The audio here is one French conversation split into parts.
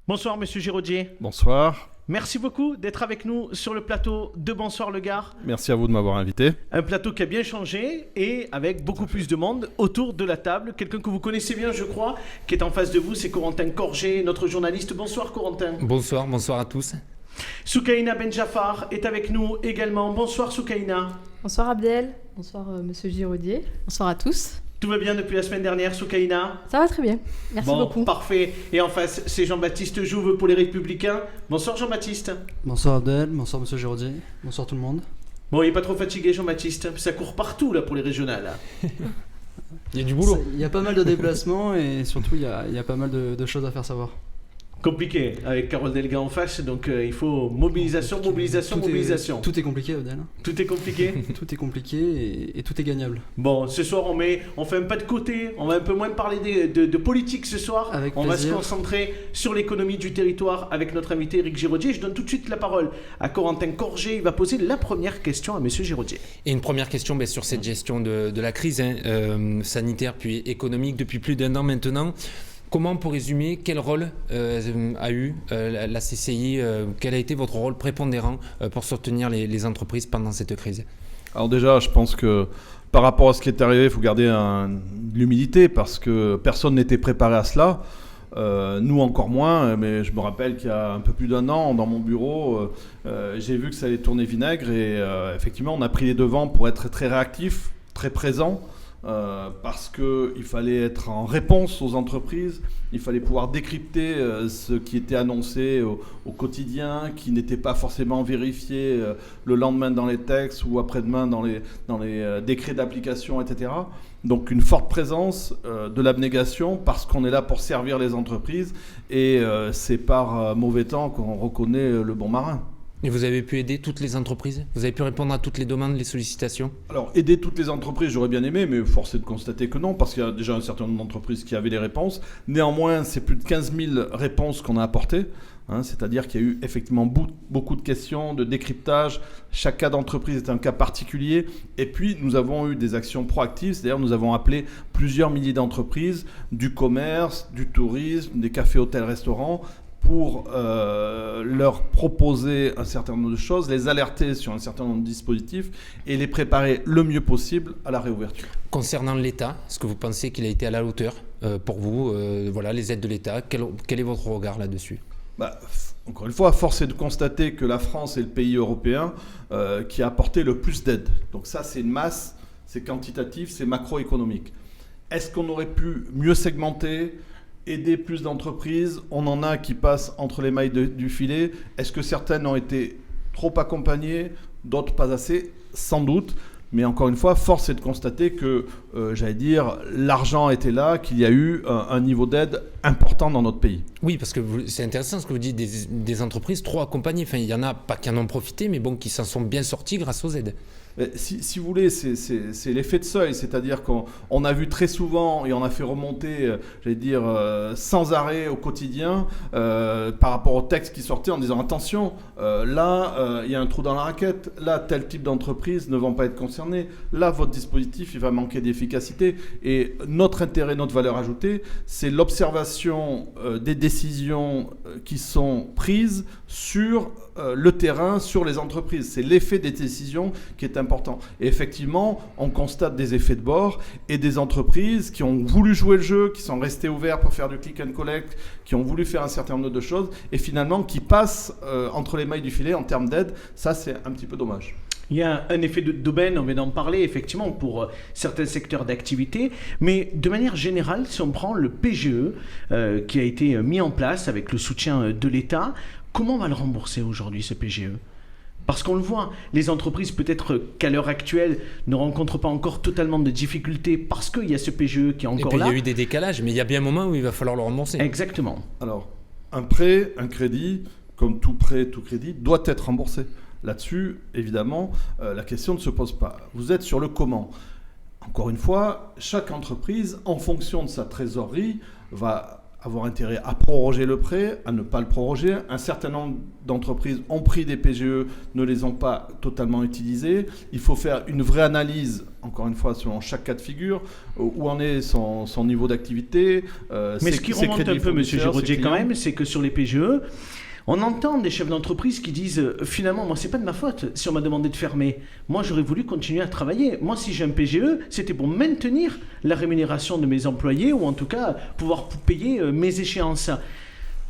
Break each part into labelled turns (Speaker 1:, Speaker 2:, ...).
Speaker 1: Bonsoir Monsieur Giraudier.
Speaker 2: Bonsoir.
Speaker 1: Merci beaucoup d'être avec nous sur le plateau de Bonsoir le Gard.
Speaker 2: Merci à vous de m'avoir invité.
Speaker 1: Un plateau qui a bien changé et avec beaucoup plus de monde autour de la table. Quelqu'un que vous connaissez bien, je crois, qui est en face de vous, c'est Corentin Corgé, notre journaliste. Bonsoir Corentin.
Speaker 3: Bonsoir à tous.
Speaker 1: Soukaina Benjafar est avec nous également. Bonsoir Soukaina.
Speaker 4: Bonsoir Abdel, bonsoir Monsieur Giraudier, bonsoir à tous.
Speaker 1: Tout va bien depuis la semaine dernière, Soukaina?
Speaker 4: Ça va très bien, merci beaucoup.
Speaker 1: Parfait. Et en face, c'est Jean-Baptiste Jouve pour les Républicains. Bonsoir Jean-Baptiste.
Speaker 5: Bonsoir Abdel, bonsoir Monsieur Giraudier, bonsoir tout le monde.
Speaker 1: Bon, il n'est pas trop fatigué Jean-Baptiste? Ça court partout là pour les régionales. Là.
Speaker 3: Il y a du boulot.
Speaker 5: Il y a pas mal de déplacements et surtout il y a pas mal de choses à faire savoir.
Speaker 1: Compliqué, avec Carole Delga en face, donc il faut mobilisation.
Speaker 5: Tout est compliqué Abdel.
Speaker 1: Tout est compliqué.
Speaker 5: Tout est compliqué et tout est gagnable.
Speaker 1: Bon, ce soir on fait un pas de côté, on va un peu moins parler de politique ce soir.
Speaker 5: Avec
Speaker 1: on
Speaker 5: plaisir.
Speaker 1: va se concentrer sur l'économie du territoire avec notre invité Éric Giraudier. Je donne tout de suite la parole à Corentin Corgé, il va poser la première question à Monsieur Giraudier.
Speaker 3: Et une première question sur cette gestion de la crise sanitaire puis économique depuis plus d'1 an maintenant. Comment, pour résumer, quel rôle a eu la CCI, quel a été votre rôle prépondérant pour soutenir les entreprises pendant cette crise?
Speaker 2: Alors déjà, je pense que par rapport à ce qui est arrivé, il faut garder de l'humilité parce que personne n'était préparé à cela. Nous encore moins, mais je me rappelle qu'il y a un peu plus d'1 an, dans mon bureau, j'ai vu que ça allait tourner vinaigre et effectivement, on a pris les devants pour être très réactif, très présent. Parce qu'il fallait être en réponse aux entreprises, il fallait pouvoir décrypter ce qui était annoncé au quotidien, qui n'était pas forcément vérifié le lendemain dans les textes ou après-demain dans les décrets d'application, etc. Donc une forte présence, de l'abnégation, parce qu'on est là pour servir les entreprises et c'est par mauvais temps qu'on reconnaît le bon marin.
Speaker 3: Et vous avez pu aider toutes les entreprises? Vous avez pu répondre à toutes les demandes, les sollicitations?
Speaker 2: Alors, aider toutes les entreprises, j'aurais bien aimé, mais force est de constater que non, parce qu'il y a déjà un certain nombre d'entreprises qui avaient les réponses. Néanmoins, c'est plus de 15 000 réponses qu'on a apportées. C'est-à-dire qu'il y a eu effectivement beaucoup de questions, de décryptage. Chaque cas d'entreprise est un cas particulier. Et puis, nous avons eu des actions proactives. C'est-à-dire nous avons appelé plusieurs milliers d'entreprises, du commerce, du tourisme, des cafés, hôtels, restaurants, pour leur proposer un certain nombre de choses, les alerter sur un certain nombre de dispositifs et les préparer le mieux possible à la réouverture.
Speaker 3: Concernant l'État, est-ce que vous pensez qu'il a été à la hauteur pour vous, les aides de l'État? Quel est votre regard là-dessus?
Speaker 2: Encore une fois, force est de constater que la France est le pays européen qui a apporté le plus d'aides. Donc ça, c'est une masse, c'est quantitatif, c'est macroéconomique. Est-ce qu'on aurait pu mieux segmenter, aider plus d'entreprises? On en a qui passent entre les mailles du filet. Est-ce que certaines ont été trop accompagnées, d'autres pas assez? Sans doute. Mais encore une fois, force est de constater que, l'argent était là, qu'il y a eu un niveau d'aide important dans notre pays.
Speaker 3: Oui, parce que c'est intéressant ce que vous dites, des entreprises trop accompagnées. Enfin, il y en a pas qui en ont profité, mais qui s'en sont bien sortis grâce aux aides.
Speaker 2: Si vous voulez, c'est l'effet de seuil, c'est-à-dire qu'on a vu très souvent et on a fait remonter, sans arrêt au quotidien par rapport aux textes qui sortaient en disant attention, là il y a un trou dans la raquette, là tel type d'entreprise ne vont pas être concernés, là votre dispositif il va manquer d'efficacité. Et notre intérêt, notre valeur ajoutée, c'est l'observation des décisions qui sont prises sur le terrain, sur les entreprises. C'est l'effet des décisions qui est important. Et effectivement, on constate des effets de bord et des entreprises qui ont voulu jouer le jeu, qui sont restées ouvertes pour faire du click and collect, qui ont voulu faire un certain nombre de choses et finalement qui passent entre les mailles du filet en termes d'aide. Ça, c'est un petit peu dommage.
Speaker 1: Il y a un effet d'aubaine, on vient d'en parler effectivement pour certains secteurs d'activité, mais de manière générale, si on prend le PGE qui a été mis en place avec le soutien de l'État, comment on va le rembourser aujourd'hui ce PGE? Parce qu'on le voit, les entreprises peut-être qu'à l'heure actuelle ne rencontrent pas encore totalement de difficultés parce qu'il y a ce PGE qui est encore là.
Speaker 3: Et puis il y a eu des décalages, mais il y a bien un moment où il va falloir le rembourser.
Speaker 1: Exactement.
Speaker 2: Alors, un prêt, un crédit, comme tout prêt, tout crédit, doit être remboursé. Là-dessus, évidemment, la question ne se pose pas. Vous êtes sur le comment. Encore une fois, chaque entreprise, en fonction de sa trésorerie, va avoir intérêt à proroger le prêt, à ne pas le proroger. Un certain nombre d'entreprises ont pris des PGE, ne les ont pas totalement utilisés. Il faut faire une vraie analyse, encore une fois, selon chaque cas de figure, où en est son niveau d'activité.
Speaker 1: Mais ce qui remonte un peu, M. Giraudier, quand même, c'est que sur les PGE, on entend des chefs d'entreprise qui disent finalement, moi, c'est pas de ma faute si on m'a demandé de fermer. Moi, j'aurais voulu continuer à travailler. Moi, si j'ai un PGE, c'était pour maintenir la rémunération de mes employés ou en tout cas pouvoir payer mes échéances.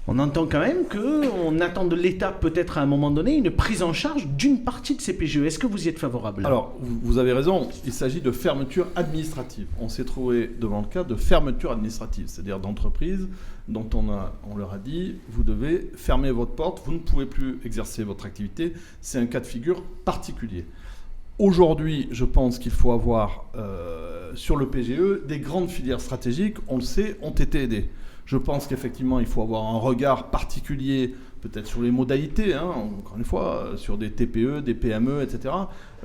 Speaker 1: On entend quand même qu'on attend de l'État peut-être à un moment donné une prise en charge d'une partie de ces PGE. Est-ce que vous y êtes favorable ?
Speaker 2: Alors, vous avez raison, il s'agit de fermeture administrative. On s'est trouvé devant le cas de fermeture administrative, c'est-à-dire d'entreprises dont on leur a dit, vous devez fermer votre porte, vous ne pouvez plus exercer votre activité. C'est un cas de figure particulier. Aujourd'hui, je pense qu'il faut avoir sur le PGE des grandes filières stratégiques, on le sait, ont été aidées. Je pense qu'effectivement, il faut avoir un regard particulier, peut-être sur les modalités, encore une fois, sur des TPE, des PME, etc.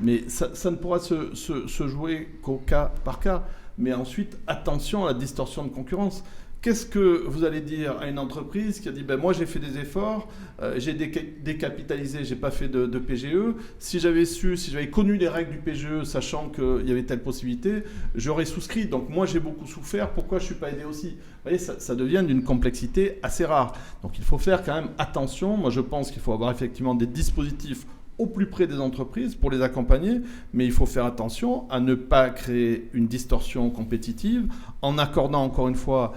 Speaker 2: Mais ça ne pourra se jouer qu'au cas par cas. Mais ensuite, attention à la distorsion de concurrence. Qu'est-ce que vous allez dire à une entreprise qui a dit moi j'ai fait des efforts, j'ai décapitalisé, j'ai pas fait de PGE. Si j'avais connu les règles du PGE, sachant qu'il y avait telle possibilité, j'aurais souscrit. Donc moi j'ai beaucoup souffert, pourquoi je suis pas aidé aussi ? Vous voyez, ça devient d'une complexité assez rare. Donc il faut faire quand même attention. Moi je pense qu'il faut avoir effectivement des dispositifs au plus près des entreprises pour les accompagner, mais il faut faire attention à ne pas créer une distorsion compétitive en accordant encore une fois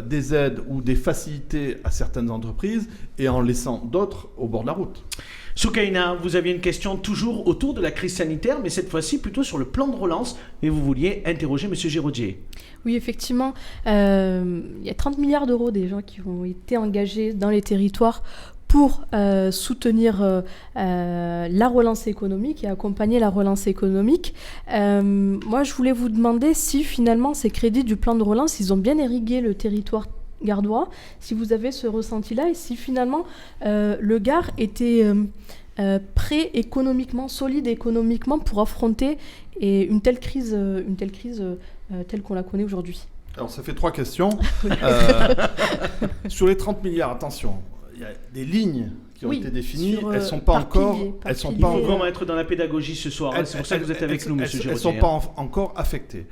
Speaker 2: des aides ou des facilités à certaines entreprises et en laissant d'autres au bord de la route.
Speaker 1: Soukaina, vous aviez une question toujours autour de la crise sanitaire, mais cette fois-ci plutôt sur le plan de relance, et vous vouliez interroger M. Giraudier.
Speaker 4: Oui, effectivement, il y a 30 milliards d'euros déjà qui ont été engagés dans les territoires pour soutenir la relance économique et accompagner la relance économique. Moi, je voulais vous demander si finalement ces crédits du plan de relance, ils ont bien irrigué le territoire gardois, si vous avez ce ressenti-là et si finalement le Gard était prêt économiquement, solide économiquement pour affronter une telle crise telle qu'on la connaît aujourd'hui.
Speaker 2: Alors, ça fait 3 questions. Sur les 30 milliards, attention. Il y a des lignes qui ont été définies, elles ne sont pas encore...
Speaker 1: Il faut vraiment être dans la pédagogie ce soir, c'est pour ça que vous êtes avec nous, M. Giraudier.
Speaker 2: Elles ne sont pas encore affectées,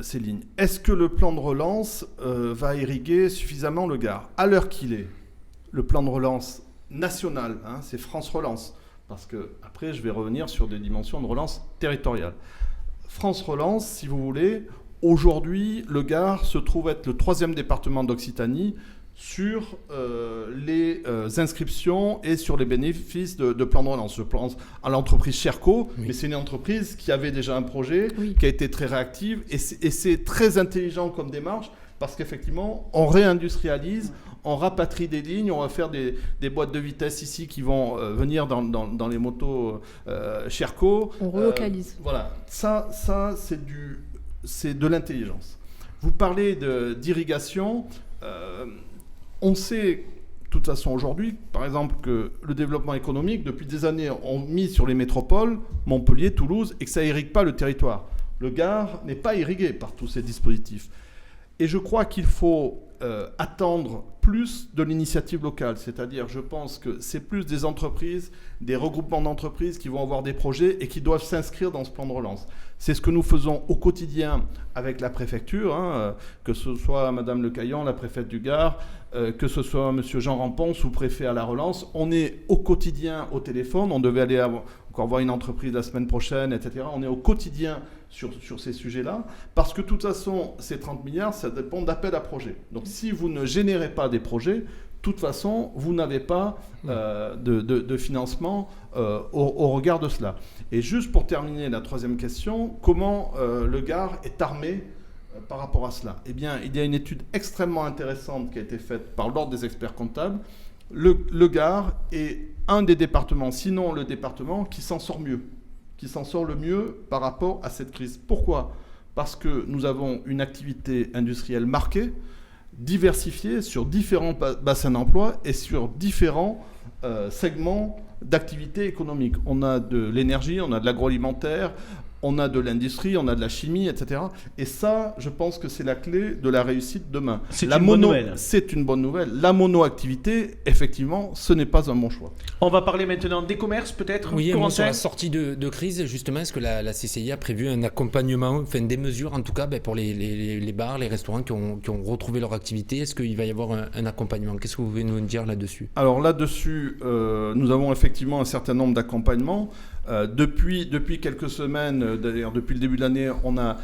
Speaker 2: ces lignes. Est-ce que le plan de relance va irriguer suffisamment le Gard ? À l'heure qu'il est, le plan de relance national, c'est France Relance, parce que après je vais revenir sur des dimensions de relance territoriale. France Relance, si vous voulez, aujourd'hui, le Gard se trouve être le 3e département d'Occitanie sur les inscriptions et sur les bénéfices de plan de relance. Je pense à l'entreprise Sherco, mais c'est une entreprise qui avait déjà un projet, qui a été très réactive, et c'est très intelligent comme démarche, parce qu'effectivement, on réindustrialise, on rapatrie des lignes, on va faire des boîtes de vitesse ici qui vont venir dans les motos Sherco.
Speaker 4: On relocalise.
Speaker 2: Voilà, ça c'est de l'intelligence. Vous parlez d'irrigation. On sait, de toute façon aujourd'hui, par exemple, que le développement économique, depuis des années, on mise sur les métropoles, Montpellier, Toulouse, et que ça n'irrigue pas le territoire. Le Gard n'est pas irrigué par tous ces dispositifs. Et je crois qu'il faut attendre plus de l'initiative locale. C'est-à-dire, je pense que c'est plus des entreprises, des regroupements d'entreprises qui vont avoir des projets et qui doivent s'inscrire dans ce plan de relance. C'est ce que nous faisons au quotidien avec la préfecture, que ce soit Madame Le Caillan, la préfète du Gard, que ce soit Monsieur Jean Rampon, sous-préfet à la relance. On est au quotidien au téléphone. On devait aller encore voir une entreprise la semaine prochaine, etc. On est au quotidien sur ces sujets-là, parce que de toute façon, ces 30 milliards, ça dépend d'appels à projets. Donc si vous ne générez pas des projets, de toute façon, vous n'avez pas de financement au regard de cela. Et juste pour terminer la 3e question, comment le Gard est armé par rapport à cela ? Eh bien, il y a une étude extrêmement intéressante qui a été faite par l'Ordre des experts comptables. Le Gard est un des départements, sinon le département, qui s'en sort le mieux par rapport à cette crise. Pourquoi ? Parce que nous avons une activité industrielle marquée, diversifiée sur différents bassins d'emploi et sur différents segments d'activité économique. On a de l'énergie, on a de l'agroalimentaire, on a de l'industrie, on a de la chimie, etc. Et ça, je pense que c'est la clé de la réussite demain.
Speaker 1: C'est une bonne nouvelle.
Speaker 2: C'est une bonne nouvelle. La monoactivité, effectivement, ce n'est pas un bon choix.
Speaker 1: On va parler maintenant des commerces, peut-être.
Speaker 3: Oui,
Speaker 1: Corentin.
Speaker 3: sur la sortie de crise, justement, est-ce que la CCI a prévu un accompagnement, enfin des mesures en tout cas pour les bars, les restaurants qui ont retrouvé leur activité? Est-ce qu'il va y avoir un accompagnement? Qu'est-ce que vous pouvez nous dire là-dessus?
Speaker 2: Alors là-dessus, nous avons effectivement un certain nombre d'accompagnements. Depuis quelques semaines, d'ailleurs depuis le début de l'année, on a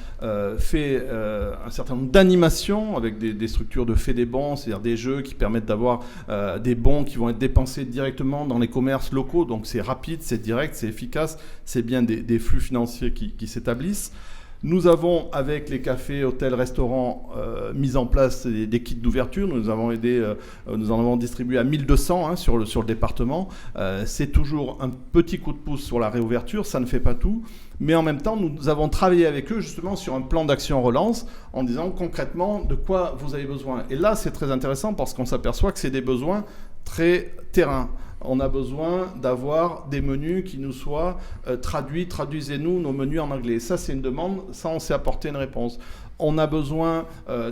Speaker 2: fait un certain nombre d'animations avec des structures de fait des bons, c'est-à-dire des jeux qui permettent d'avoir des bons qui vont être dépensés directement dans les commerces locaux. Donc c'est rapide, c'est direct, c'est efficace, c'est bien des flux financiers qui s'établissent. Nous avons, avec les cafés, hôtels, restaurants, mis en place des kits d'ouverture. Nous en avons distribué à 1200 sur le département. C'est toujours un petit coup de pouce sur la réouverture, ça ne fait pas tout. Mais en même temps, nous avons travaillé avec eux justement sur un plan d'action relance en disant concrètement de quoi vous avez besoin. Et là, c'est très intéressant parce qu'on s'aperçoit que c'est des besoins très terrain. On a besoin d'avoir des menus qui nous soient traduits. Traduisez-nous nos menus en anglais. Ça, c'est une demande. Ça, on sait apporter une réponse. On a besoin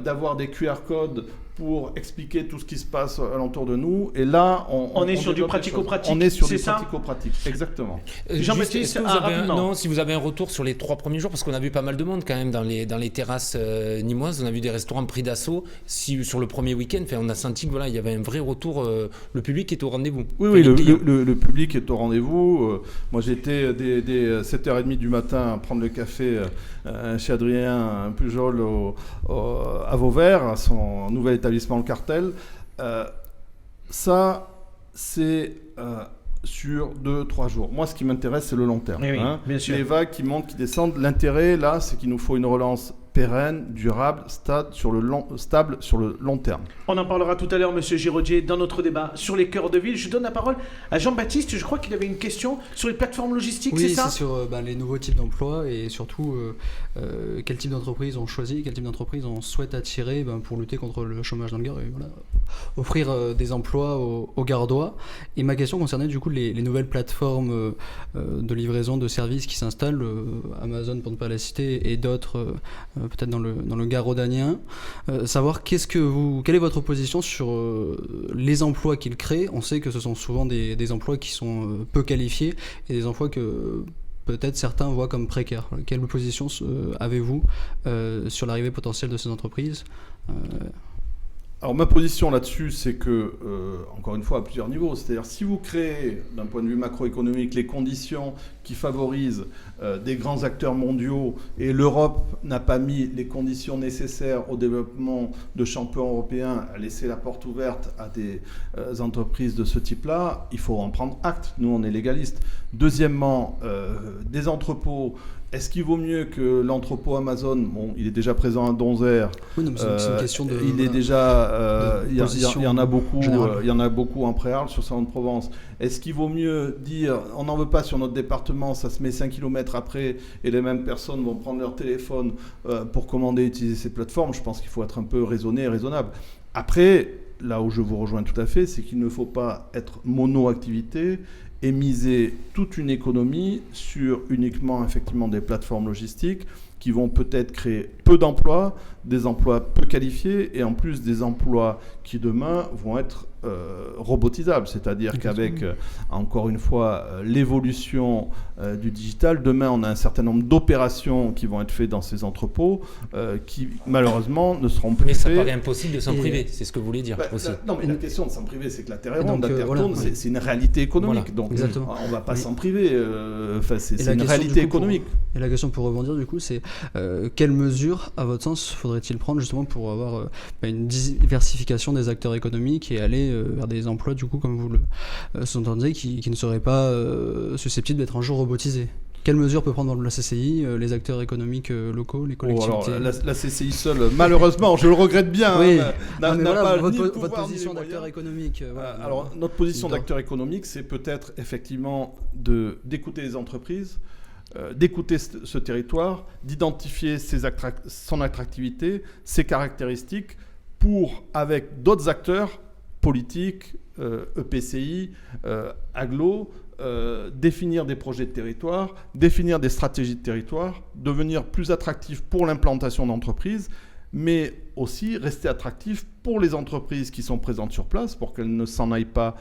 Speaker 2: d'avoir des QR codes pour expliquer tout ce qui se passe alentour de nous. Et là,
Speaker 1: on est sur du pratico-pratique.
Speaker 2: On est sur
Speaker 1: c'est
Speaker 2: du
Speaker 1: ça
Speaker 2: pratico-pratique, exactement.
Speaker 1: Jean-Baptiste,
Speaker 3: rapidement. Si vous avez un retour sur les 3 premiers jours, parce qu'on a vu pas mal de monde quand même dans les terrasses nîmoises, on a vu des restaurants pris d'assaut. Sur le premier week-end, on a senti que il y avait un vrai retour. Le public est au rendez-vous.
Speaker 2: Oui, le public est au rendez-vous. Moi, j'étais dès 7h30 du matin à prendre le café chez Adrien Pujol à Vauvert, à son nouvel établissement Le Cartel. Ça, c'est sur 2-3 jours. Moi, ce qui m'intéresse, c'est le long terme.
Speaker 1: Oui, bien sûr.
Speaker 2: Les vagues qui montent, qui descendent. L'intérêt, là, c'est qu'il nous faut une relance pérenne, durable, stable sur le long terme.
Speaker 1: On en parlera tout à l'heure, Monsieur Giraudier, dans notre débat sur les cœurs de ville. Je donne la parole à Jean-Baptiste. Je crois qu'il avait une question sur les plateformes logistiques, c'est ça?
Speaker 5: Oui, c'est sur les nouveaux types d'emplois et surtout quel type d'entreprise on choisit, quel type d'entreprise on souhaite attirer pour lutter contre le chômage dans le Gard et offrir des emplois aux Gardois. Et ma question concernait du coup les nouvelles plateformes de livraison de services qui s'installent, Amazon pour ne pas la citer, et d'autres peut-être dans le Gard rhodanien. Savoir quelle est votre position sur les emplois qu'ils créent. On sait que ce sont souvent des emplois qui sont peu qualifiés et des emplois que peut-être certains voient comme précaires. Quelle position avez-vous sur l'arrivée potentielle de ces entreprises?
Speaker 2: Alors ma position là-dessus, c'est que, encore une fois, à plusieurs niveaux, c'est-à-dire si vous créez, d'un point de vue macroéconomique, les conditions qui favorisent des grands acteurs mondiaux, et l'Europe n'a pas mis les conditions nécessaires au développement de champions européens, à laisser la porte ouverte à des entreprises de ce type-là, il faut en prendre acte. Nous, on est légalistes. Deuxièmement, des entrepôts. Est-ce qu'il vaut mieux que l'entrepôt Amazon, bon, il est déjà présent à Donzère.
Speaker 5: Oui, non, c'est une question de.
Speaker 2: Il est déjà, il y en a beaucoup, il y en a beaucoup en Préarles sur Salon-de-Provence. Est-ce qu'il vaut mieux dire, on n'en veut pas sur notre département, ça se met 5 km après, et les mêmes personnes vont prendre leur téléphone pour commander et utiliser ces plateformes? Je pense qu'il faut être un peu raisonné et raisonnable. Après, là où je vous rejoins tout à fait, c'est qu'il ne faut pas être mono-activité et miser toute une économie sur uniquement effectivement des plateformes logistiques qui vont peut-être créer peu d'emplois, des emplois peu qualifiés et en plus des emplois qui demain vont être robotisables. C'est-à-dire qu'avec, encore une fois, l'évolution du digital, demain on a un certain nombre d'opérations qui vont être faites dans ces entrepôts qui malheureusement ne seront plus
Speaker 3: faits.
Speaker 2: Mais
Speaker 3: ça paraît impossible de s'en priver, c'est ce que vous voulez dire aussi.
Speaker 2: Non, mais la question de s'en priver, c'est que la Terre est ronde. La Terre tourne, c'est une réalité économique. Donc on ne va pas s'en priver. C'est une réalité économique.
Speaker 5: Et la question pour rebondir du coup, c'est quelles mesures, à votre sens, faudrait-il prendre justement pour avoir une diversification des acteurs économiques et aller vers des emplois, du coup, comme vous le sous-entendez, qui ne seraient pas susceptibles d'être un jour robotisés? Quelles mesures peut prendre la CCI, les acteurs économiques locaux, les collectivités?
Speaker 2: Alors, la CCI seule, malheureusement, je le regrette bien,
Speaker 5: oui.
Speaker 2: n'a pas
Speaker 5: votre position d'acteur économique.
Speaker 2: Alors, notre position d'acteur économique, c'est peut-être effectivement d'écouter les entreprises, d'écouter ce territoire, d'identifier son attractivité, ses caractéristiques, pour, avec d'autres acteurs, politique, EPCI, agglo, définir des projets de territoire, définir des stratégies de territoire, devenir plus attractif pour l'implantation d'entreprises, mais aussi rester attractif pour les entreprises qui sont présentes sur place, pour qu'elles ne s'en aillent pas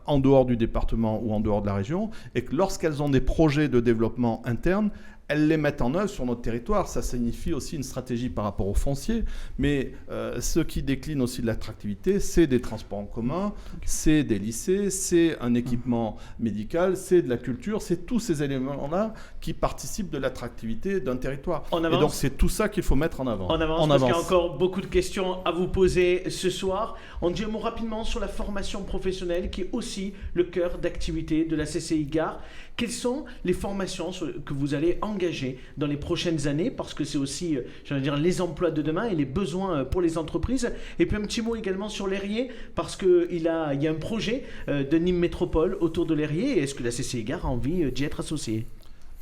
Speaker 2: en dehors du département ou en dehors de la région, et que lorsqu'elles ont des projets de développement interne, elles les mettent en œuvre sur notre territoire. Ça signifie aussi une stratégie par rapport au foncier, mais ce qui décline aussi de l'attractivité, c'est des transports en commun, c'est des lycées, c'est un équipement médical, c'est de la culture, c'est tous ces éléments-là qui participent de l'attractivité d'un territoire. Et donc c'est tout ça qu'il faut mettre en avant.
Speaker 1: On avance parce qu'il y a encore beaucoup de questions à vous poser ce soir. On dit un mot rapidement sur la formation professionnelle qui est aussi le cœur d'activité de la CCI Gare. Quelles sont les formations que vous allez engager dans les prochaines années, parce que c'est aussi, j'allais dire, les emplois de demain et les besoins pour les entreprises. Et puis un petit mot également sur l'Érié, parce qu'il y a un projet de Nîmes Métropole autour de l'Érié. Est-ce que la CCI Gare a envie d'y être associée ?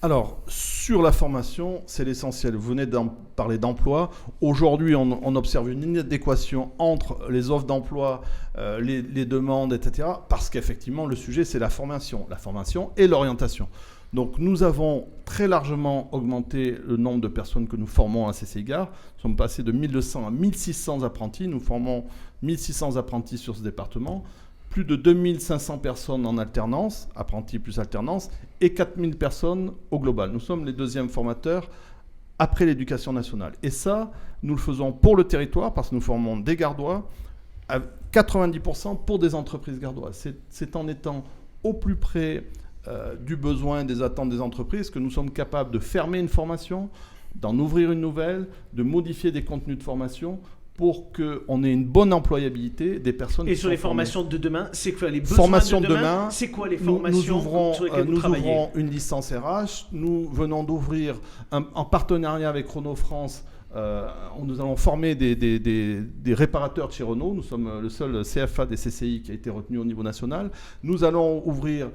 Speaker 2: Alors, sur la formation, c'est l'essentiel. Vous venez d'en parler d'emploi. Aujourd'hui, on observe une inadéquation entre les offres d'emploi, les demandes, etc. Parce qu'effectivement, le sujet, c'est la formation et l'orientation. Donc, nous avons très largement augmenté le nombre de personnes que nous formons à CCI Gare. Nous sommes passés de 1200 à 1600 apprentis. Nous formons 1600 apprentis sur ce département. Plus de 2500 personnes en alternance, apprentis plus alternance, et 4000 personnes au global. Nous sommes les deuxièmes formateurs après l'éducation nationale. Et ça, nous le faisons pour le territoire, parce que nous formons des Gardois, à 90% pour des entreprises gardoises. C'est en étant au plus près du besoin, des attentes des entreprises, que nous sommes capables de fermer une formation, d'en ouvrir une nouvelle, de modifier des contenus de formation, pour qu'on ait une bonne employabilité des personnes.
Speaker 1: Et sur les formations de demain, c'est quoi les besoins
Speaker 2: formations
Speaker 1: de demain, c'est quoi les formations sur lesquelles vous travaillez ?
Speaker 2: Nous ouvrons une licence RH. Nous venons d'ouvrir, en partenariat avec Renault France, nous allons former des réparateurs de chez Renault. Nous sommes le seul CFA des CCI qui a été retenu au niveau national. Nous allons ouvrir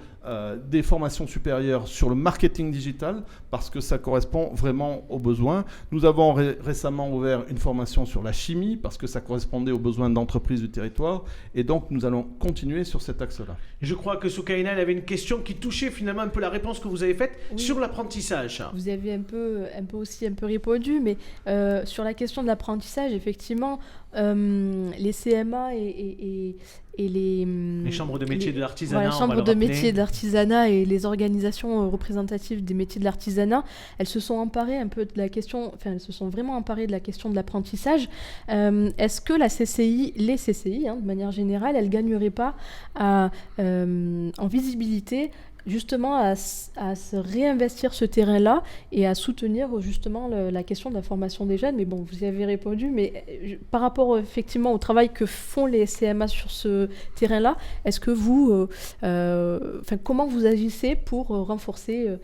Speaker 2: des formations supérieures sur le marketing digital, parce que ça correspond vraiment aux besoins. Nous avons récemment ouvert une formation sur la chimie, parce que ça correspondait aux besoins d'entreprises du territoire. Et donc, nous allons continuer sur cet axe-là.
Speaker 1: Je crois que Soukaina avait une question qui touchait finalement un peu la réponse que vous avez faite sur l'apprentissage.
Speaker 4: Vous avez un peu répondu, mais sur la question de l'apprentissage, effectivement, les CMA et les
Speaker 1: chambres de métiers de l'artisanat,
Speaker 4: les chambres de métiers de l'artisanat et les organisations représentatives des métiers de l'artisanat, elles se sont emparées un peu de la question, enfin elles se sont vraiment emparées de la question de l'apprentissage. Est-ce que la CCI, les CCI, de manière générale, elles gagneraient pas en visibilité, justement à se réinvestir ce terrain-là et à soutenir justement la question de la formation des jeunes. Mais bon, vous y avez répondu, mais par rapport effectivement au travail que font les CMA sur ce terrain-là, est-ce que vous, comment vous agissez pour renforcer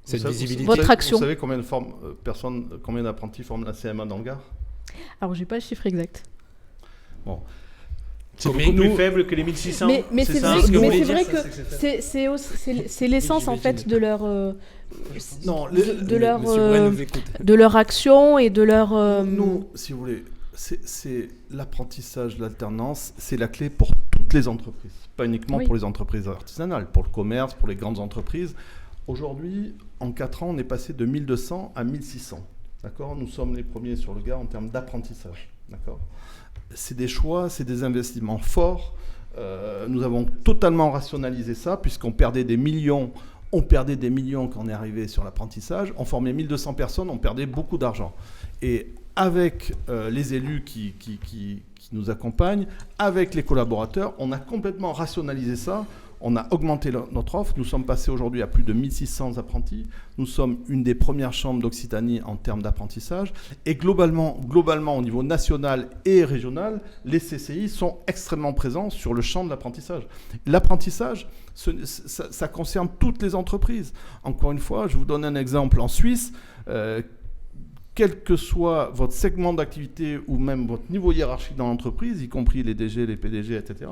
Speaker 3: cette visibilité,
Speaker 4: votre action ?
Speaker 2: Vous savez combien d'apprentis forment la CMA dans le Gard ?
Speaker 4: Alors, j'ai pas le chiffre exact.
Speaker 2: Bon.
Speaker 1: C'est beaucoup plus faible que les 1600.
Speaker 4: Mais c'est vrai que c'est l'essence en fait de leur de leur action et de leur.
Speaker 2: Nous, si vous voulez, c'est l'apprentissage, l'alternance, c'est la clé pour toutes les entreprises, pas uniquement pour les entreprises artisanales, pour le commerce, pour les grandes entreprises. Aujourd'hui, en 4 ans, on est passé de 1200 à 1600. D'accord ? Nous sommes les premiers sur le Gard en termes d'apprentissage. D'accord ? C'est des choix, c'est des investissements forts. Nous avons totalement rationalisé ça, puisqu'on perdait des millions. On perdait des millions quand on est arrivé sur l'apprentissage. On formait 1200 personnes, on perdait beaucoup d'argent. Et avec les élus qui nous accompagnent, avec les collaborateurs, on a complètement rationalisé ça. On a augmenté notre offre. Nous sommes passés aujourd'hui à plus de 1600 apprentis. Nous sommes une des premières chambres d'Occitanie en termes d'apprentissage. Et globalement, au niveau national et régional, les CCI sont extrêmement présents sur le champ de l'apprentissage. L'apprentissage, ça concerne toutes les entreprises. Encore une fois, je vous donne un exemple. En Suisse, quel que soit votre segment d'activité ou même votre niveau hiérarchique dans l'entreprise, y compris les DG, les PDG, etc.,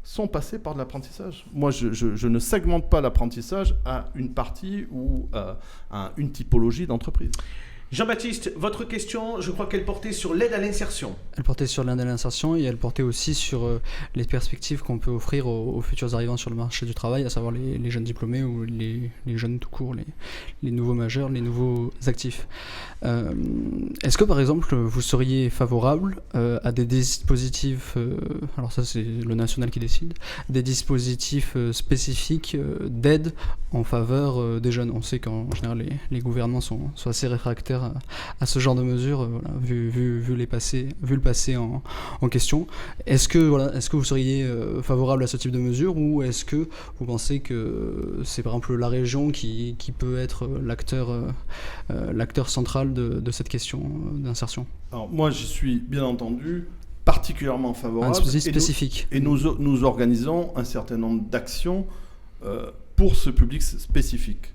Speaker 2: sont passés par de l'apprentissage. Moi, je ne segmente pas l'apprentissage à une partie ou à une typologie d'entreprise.
Speaker 1: Jean-Baptiste, votre question, je crois qu'elle portait sur l'aide à l'insertion.
Speaker 5: Elle portait sur l'aide à l'insertion et elle portait aussi sur les perspectives qu'on peut offrir aux futurs arrivants sur le marché du travail, à savoir les jeunes diplômés ou les jeunes tout court, les nouveaux majeurs, les nouveaux actifs. Est-ce que par exemple vous seriez favorable à des dispositifs, alors ça c'est le national qui décide, des dispositifs spécifiques d'aide en faveur des jeunes? On sait qu'en général les gouvernements sont assez réfractaires à ce genre de mesures, voilà, vu le passé en question. Est-ce que vous seriez favorable à ce type de mesures, ou est-ce que vous pensez que c'est par exemple la région qui peut être l'acteur central de cette question d'insertion?
Speaker 2: Alors moi, j'y suis bien entendu particulièrement favorable.
Speaker 5: Un dispositif spécifique.
Speaker 2: Et nous organisons un certain nombre d'actions pour ce public spécifique.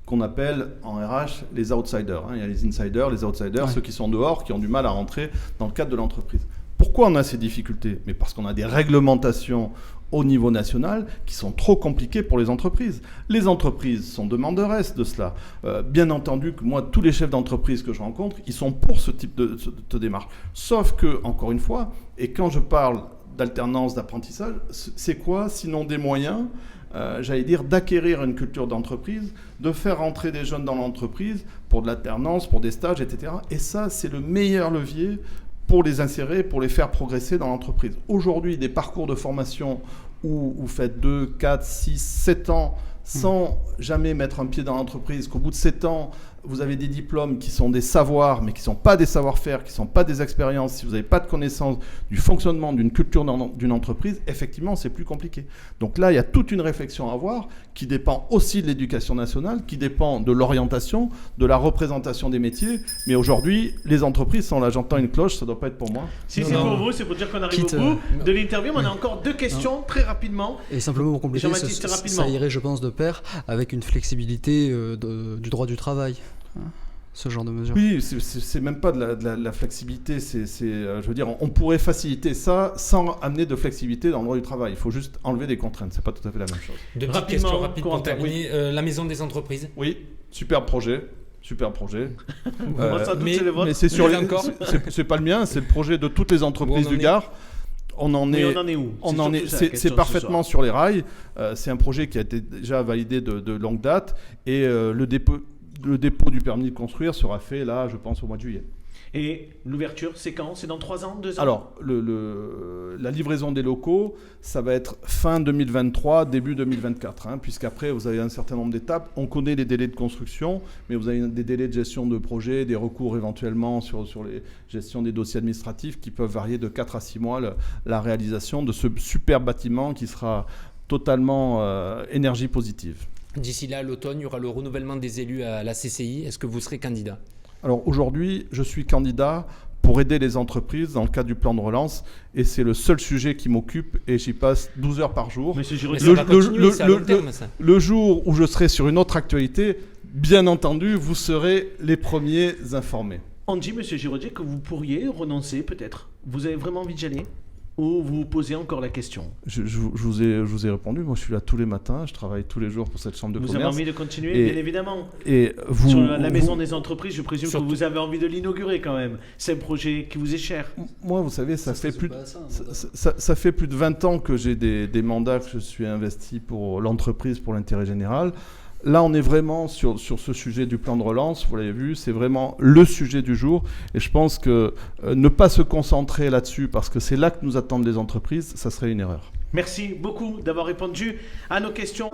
Speaker 2: Qu'on appelle en RH les outsiders. Il y a les insiders, les outsiders, ceux qui sont dehors, qui ont du mal à rentrer dans le cadre de l'entreprise. Pourquoi on a ces difficultés? Mais parce qu'on a des réglementations au niveau national qui sont trop compliquées pour les entreprises. Les entreprises sont demanderesses de cela. Bien entendu que moi, tous les chefs d'entreprise que je rencontre, ils sont pour ce type de démarche. Sauf que, encore une fois, et quand je parle d'alternance, d'apprentissage, c'est quoi sinon des moyens j'allais dire, d'acquérir une culture d'entreprise, de faire rentrer des jeunes dans l'entreprise pour de l'alternance, pour des stages, etc. Et ça, c'est le meilleur levier pour les insérer, pour les faire progresser dans l'entreprise. Aujourd'hui, des parcours de formation où vous faites 2, 4, 6, 7 ans sans jamais mettre un pied dans l'entreprise, qu'au bout de 7 ans, vous avez des diplômes qui sont des savoirs, mais qui ne sont pas des savoir-faire, qui ne sont pas des expériences, si vous n'avez pas de connaissance du fonctionnement d'une culture d'une entreprise, effectivement, c'est plus compliqué. Donc là, il y a toute une réflexion à avoir qui dépend aussi de l'éducation nationale, qui dépend de l'orientation, de la représentation des métiers. Mais aujourd'hui, les entreprises sont là, j'entends une cloche, ça ne doit pas être pour moi.
Speaker 1: Si c'est pour vous, c'est pour dire qu'on arrive au bout de l'interview. Mais on a encore 2 questions très rapidement.
Speaker 5: Et simplement pour compléter, ça irait, je pense, de pair avec une flexibilité du droit du travail. Ce genre de mesure.
Speaker 2: Oui, c'est même pas de la flexibilité. Je veux dire, on pourrait faciliter ça sans amener de flexibilité dans le droit du travail. Il faut juste enlever des contraintes. C'est pas tout à fait la même chose.
Speaker 3: 2 petites questions rapides pour terminer. La maison des entreprises.
Speaker 2: Oui, super projet.
Speaker 3: Mais
Speaker 2: c'est sur c'est pas le mien, c'est le projet de toutes les entreprises du Gard. On en est où? C'est parfaitement sur les rails. C'est un projet qui a été déjà validé de longue date, et le dépôt du permis de construire sera fait là, je pense, au mois de juillet.
Speaker 1: Et l'ouverture, c'est quand? C'est dans 3 ans, 2 ans?
Speaker 2: Alors, la livraison des locaux, ça va être fin 2023, début 2024, puisqu'après, vous avez un certain nombre d'étapes. On connaît les délais de construction, mais vous avez des délais de gestion de projet, des recours éventuellement sur les gestions des dossiers administratifs qui peuvent varier de 4 à 6 mois, la réalisation de ce super bâtiment qui sera totalement énergie positive.
Speaker 3: D'ici là, à l'automne, il y aura le renouvellement des élus à la CCI. Est-ce que vous serez candidat?
Speaker 2: Alors aujourd'hui, je suis candidat pour aider les entreprises dans le cadre du plan de relance, et c'est le seul sujet qui m'occupe, et j'y passe 12 heures par jour.
Speaker 3: Mais ça va continuer, c'est à long terme, ça.
Speaker 2: Le jour où je serai sur une autre actualité, bien entendu, vous serez les premiers informés.
Speaker 1: On dit, M. Giraudier, que vous pourriez renoncer peut-être. Vous avez vraiment envie d'y aller? Ou vous posez encore la question?
Speaker 2: Je vous ai répondu. Moi, je suis là tous les matins. Je travaille tous les jours pour cette chambre de commerce.
Speaker 1: Vous avez envie de continuer, bien évidemment.
Speaker 2: Et vous,
Speaker 1: sur la maison des entreprises, je présume que vous avez envie de l'inaugurer quand même. C'est un projet qui vous est cher.
Speaker 2: Moi, vous savez, ça fait plus de 20 ans que j'ai des mandats, que je suis investi pour l'entreprise, pour l'intérêt général. Là, on est vraiment sur ce sujet du plan de relance, vous l'avez vu, c'est vraiment le sujet du jour. Et je pense que ne pas se concentrer là-dessus, parce que c'est là que nous attendent les entreprises, ça serait une erreur.
Speaker 1: Merci beaucoup d'avoir répondu à nos questions.